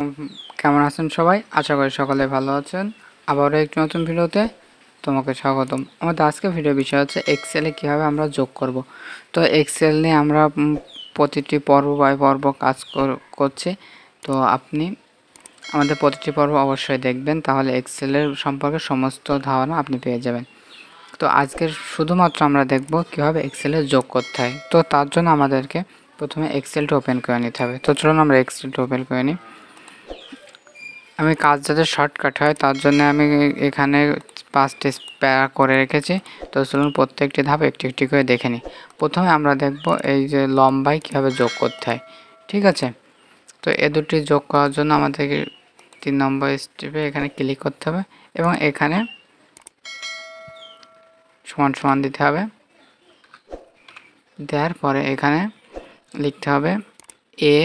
আলাইকুম, কেমন আছেন সবাই? আশা করি সকলে ভালো আছেন। আবারও একটি নতুন ভিডিওতে তোমাকে স্বাগতম। আমাদের আজকের ভিডিও বিষয় হচ্ছে এক্সেলে কিভাবে আমরা যোগ করব। তো এক্সেল নিয়ে আমরা প্রতিটি পর্ব বাই পর্ব কাজ করছি। তো আপনি আমাদের প্রতিটি পর্ব অবশ্যই দেখবেন, তাহলে এক্সেলের সম্পর্কে সমস্ত ধারণা আপনি পেয়ে যাবেন। তো আজকের শুধুমাত্র আমরা দেখব কিভাবে এক্সেলে যোগ করতে হয়। তো তার জন্য আমাদেরকে প্রথমে এক্সেলটা ওপেন করে নিতে হবে। তো চলুন আমরা এক্সেলটা ওপেন করে নিই। আমি কাজ যাতে শর্টকাট হয় তার জন্য আমি এখানে 5টি প্যারা করে রেখেছি। তো চলুন প্রত্যেকটি ধাপ একটি একটি করে দেখে নিই। প্রথমে আমরা দেখব এই যে লম্বায় কীভাবে যোগ করতে হয়, ঠিক আছে। তো এ দুটি যোগ করার জন্য আমাদেরকে 3 নম্বর স্টেপে এখানে ক্লিক করতে হবে এবং এখানে সমান সমান দিতে হবে। দেওয়ার পরে এখানে লিখতে হবে এ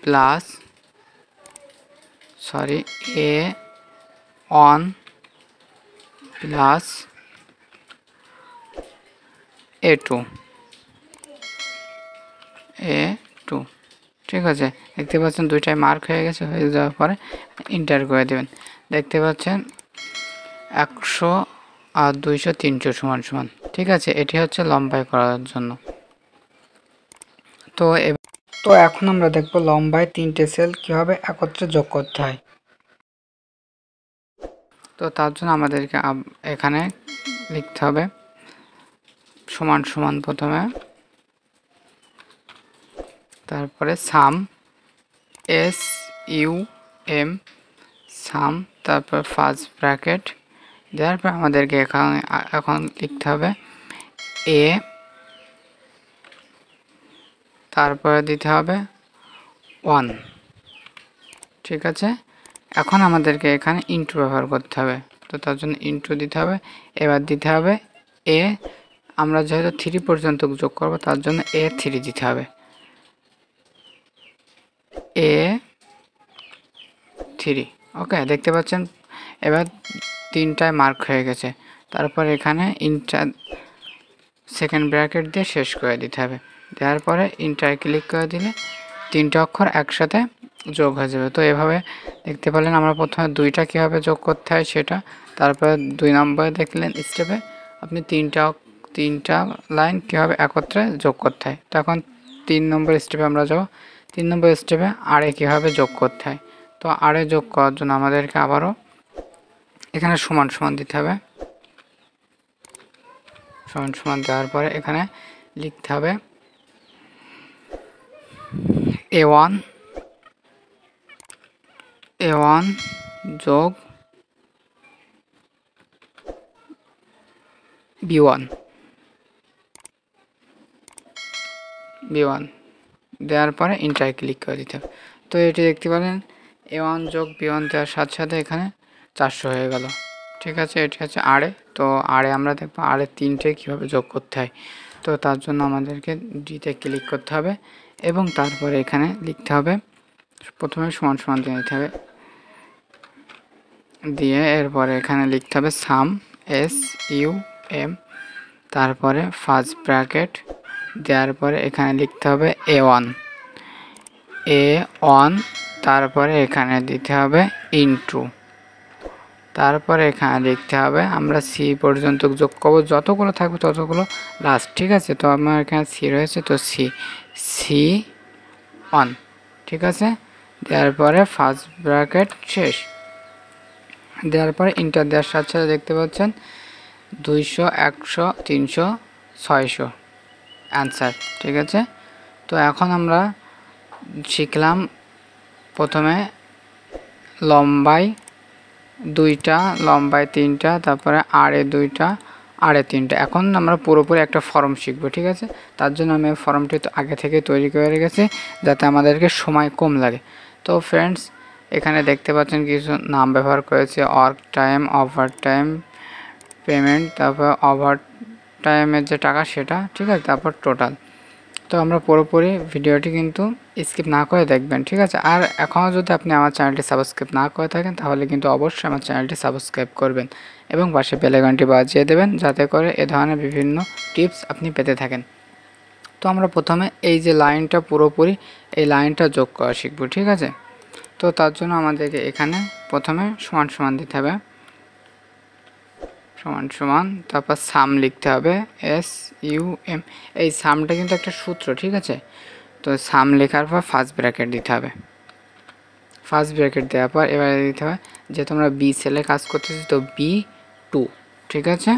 প্লাস A1 প্লাস A2, ঠিক আছে। দেখতে পাচ্ছেন দুইটাই মার্ক হয়ে গেছে। হয়ে যাওয়ার পরে এন্টার করে দেবেন। দেখতে পাচ্ছেন 100 আর 200 300 সমান সমান, ঠিক আছে। এটি হচ্ছে লম্বাই করার জন্য। তো এখন আমরা দেখব লম্বায় 3টে সেল কিভাবে একত্রে যোগ করতে হয়। তো তার জন্য আমাদেরকে এখানে লিখতে হবে সমান সমান প্রথমে, তারপরে সাম SUM সাম, তারপর ফার্স্ট ব্র্যাকেট দেওয়ার পর আমাদেরকে এখন লিখতে হবে এ, তারপরে দিতে হবে 1, ঠিক আছে। এখন আমাদেরকে এখানে ইন্টু ব্যবহার করতে হবে। তো তার জন্য ইন্টু দিতে হবে। এবার দিতে হবে এ, আমরা যেহেতু 3 পর্যন্ত যোগ করব তার জন্য A3 দিতে হবে। A3, ওকে। দেখতে পাচ্ছেন এবার 3টায় মার্ক হয়ে গেছে। তারপর এখানে সেকেন্ড ব্র্যাকেট দিয়ে শেষ করে দিতে হবে। দেওয়ার পরে ইন্টার ক্লিক করে দিলে 3টে অক্ষর একসাথে যোগ হয়ে যাবে। তো এভাবে দেখতে পেলেন আমরা প্রথমে 2টা কীভাবে যোগ করতে হয় সেটা। তারপরে 2 নম্বরে দেখলেন স্টেপে আপনি 3টা লাইন কীভাবে একত্রে যোগ করতে হয়। তো এখন 3 নম্বর স্টেপে আমরা যাব। 3 নম্বর স্টেপে আরে কীভাবে যোগ করতে হয়। তো আরে যোগ করার জন্য আমাদেরকে আবারও এখানে সমান সমান দিতে হবে। সমান সমান দেওয়ার পরে এখানে লিখতে হবে A1 যোগ B1 দেওয়ার পরে ইন্টার ক্লিক করে দিতে হবে। তো এটি দেখতে পেলেন A1 যোগ B1 দেওয়ার সাথে সাথে এখানে 400 হয়ে গেল, ঠিক আছে। এটি হচ্ছে আরে। তো আরে আমরা দেখবো আরে 3টে কীভাবে যোগ করতে হয়। তো তার জন্য আমাদেরকে ডিতে ক্লিক করতে হবে এবং তারপরে এখানে লিখতে হবে প্রথমে সমান সমান দিয়ে নিতে হবে, দিয়ে এরপরে এখানে লিখতে হবে সাম SUM, তারপরে ফার্স্ট ব্র্যাকেট দেওয়ার পরে এখানে লিখতে হবে A1, তারপরে এখানে দিতে হবে ইন্টু, তারপরে এখানে লিখতে হবে আমরা C পর্যন্ত যোগ করবো, যতগুলো থাকবে ততগুলো লাস্ট, ঠিক আছে। তো আমার এখানে C রয়েছে, তো C1, ঠিক আছে। দেওয়ার পরে ফার্স্ট ব্র্যাকেট শেষ। দেওয়ার পরে ইন্টার দেওয়ার সাথে সাথে দেখতে পাচ্ছেন 200 100 300 600 অ্যান্সার, ঠিক আছে। তো এখন আমরা শিখলাম প্রথমে লম্বায় 2টা, লম্বায় 3টা, তারপরে আরে 2টা, আরে 3টা। এখন আমরা পুরোপুরি একটা ফর্ম শিখব, ঠিক আছে। তার জন্য আমি ফর্মটি আগে থেকে তৈরি করে রেখেছি যাতে আমাদেরকে সময় কম লাগে। তো ফ্রেন্ডস, এখানে দেখতে পাচ্ছেন কিছু নাম ব্যবহার করেছে, work time, over time, payment, তারপর ওভার টাইমের যে টাকা সেটা, ঠিক আছে, তারপর টোটাল। তো আমরা পুরোপুরি ভিডিওটি কিন্তু স্কিপ না করে দেখবেন, ঠিক আছে। আর এখনও যদি আপনি আমার চ্যানেলটি সাবস্ক্রাইব না করে থাকেন তাহলে কিন্তু অবশ্যই আমার চ্যানেলটি সাবস্ক্রাইব করবেন এবং পাশে বেল আইকনটি বাজিয়ে দেবেন যাতে করে এ ধরনের বিভিন্ন টিপস আপনি পেতে থাকেন। তো আমরা প্রথমে এই যে লাইনটা পুরোপুরি এই লাইনটা যোগ করা শিখব, ঠিক আছে। তো তার জন্য আমাদেরকে এখানে প্রথমে সমান সমান দিতে হবে, সমান সমান, তারপর সাম লিখতে হবে, SUM। এই সামটা কিন্তু একটা সূত্র, ঠিক আছে। তো সাম লেখার পর ফার্স্ট ব্র্যাকেট দিতে হবে, ফার্স্ট ব্র্যাকেট দেওয়ার পর এবারে দিতে হবে যে তোমরা বি সেলে কাজ করতেছি, তো B2, ঠিক আছে,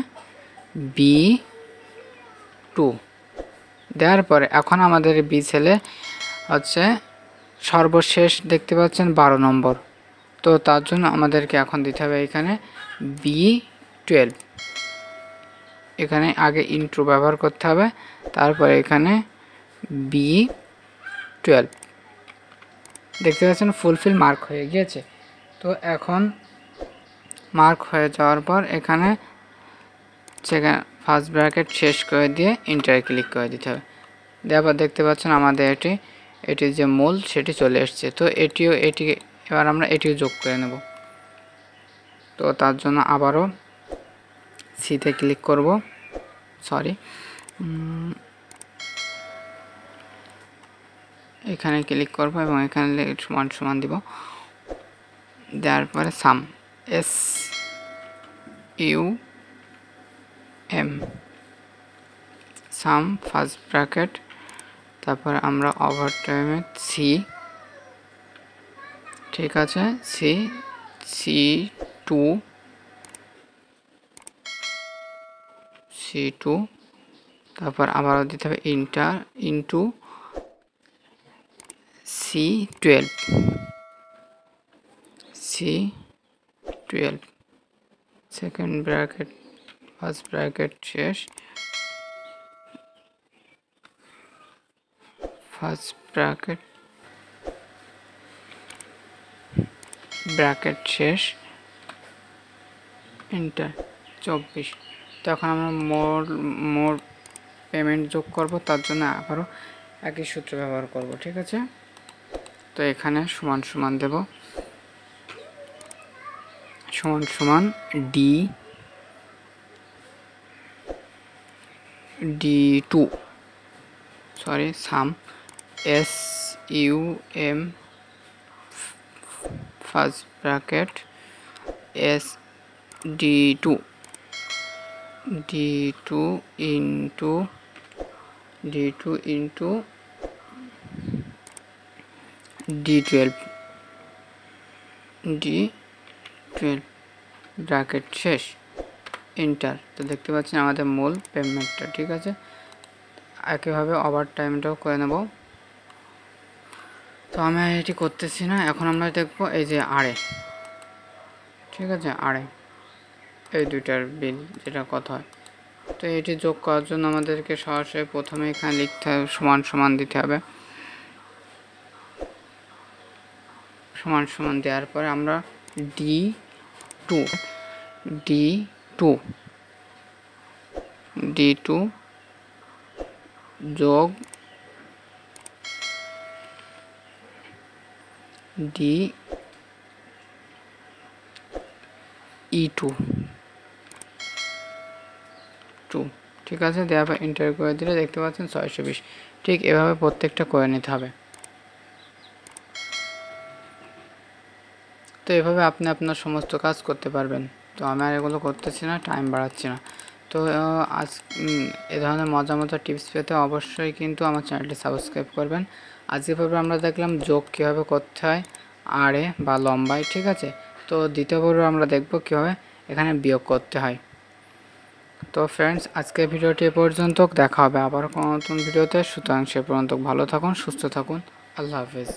B2 দেওয়ার পরে এখন আমাদের বি সেলে হচ্ছে সর্বশেষ দেখতে পাচ্ছেন 12 নম্বর। তো তার জন্য আমাদেরকে এখন দিতে হবে এখানে B12, এখানে আগে ইন্টু ব্যবহার করতে হবে, তারপরে এখানে B12 দেখতে পাচ্ছেন ফুলফিল মার্ক হয়ে গিয়েছে। তো এখন মার্ক হয়ে যাওয়ার পর এখানে ফার্স্ট ব্র্যাকেট শেষ করে দিয়ে এন্টারে ক্লিক করে দিতে হবে। দেওয়ার পর দেখতে পাচ্ছেন আমাদের এটি যে মূল সেটি চলে এসছে। তো এবার আমরা এটিও যোগ করে নেব। তো তার জন্য আবারও সিতে ক্লিক করব, সরি, এখানে ক্লিক করব এবং এখানে সমান সমান দিব, দেওয়ার পরে সাম, SUM, সাম ফার্স্ট ব্র্যাকেট, তারপর আমরা ওভারটাইমে সি, ঠিক আছে, C2, তারপর আবারও দিতে হবে inter into C12, second bracket first bracket শেষ, ফার্স্ট ব্র্যাকেট শেষ, এন্টার 24। তো এখন আমরা মোর পেমেন্ট যোগ করব, তার জন্য আবারও একই সূত্র ব্যবহার করব, ঠিক আছে। তো এখানে সমান সমান দেব, সমান সমান D2, সরি, সাম, SUM first bracket D2 into D12 bracket শেষ, এন্টার। তো দেখতে পাচ্ছেন আমাদের মূল পেমেন্টটা, ঠিক আছে। একইভাবে ওভার টাইমটাও করে নেব। তো আমি এটি করতেছি না, এখন আমরা দেখব এই যে আরে, ঠিক আছে, আরে এই দুইটার বিল যেটা কত হয়। তো এটি যোগ করার জন্য আমাদেরকে সরাসরি প্রথমে এখানে লিখতে হবে, সমান সমান দিতে হবে, সমান সমান দেওয়ার পরে আমরা D2 যোগ DE2, ঠিক আছে। দেওয়ার পর এন্টার করে দিলে দেখতে পাচ্ছেন 620। ঠিক এভাবে প্রত্যেকটা করে নিতে হবে। তো এভাবে আপনি আপনার সমস্ত কাজ করতে পারবেন। তো আমি আর এগুলো করতেছি না, টাইম বাড়াচ্ছি না। তো আজ এ ধরনের মজার টিপস পেতে অবশ্যই কিন্তু আমার চ্যানেলটি সাবস্ক্রাইব করবেন। আজকে পর্বে আমরা দেখলাম যোগ কীভাবে করতে হয় আরে বা লম্বায়, ঠিক আছে। তো দ্বিতীয় পর্বে আমরা দেখব কীভাবে এখানে বিয়োগ করতে হয়। তো ফ্রেন্ডস, আজকের ভিডিওটি এ পর্যন্ত, দেখা হবে আবার কোনো নতুন ভিডিওতে। সুতরাং সে পর্যন্ত ভালো থাকুন, সুস্থ থাকুন, আল্লাহ হাফেজ।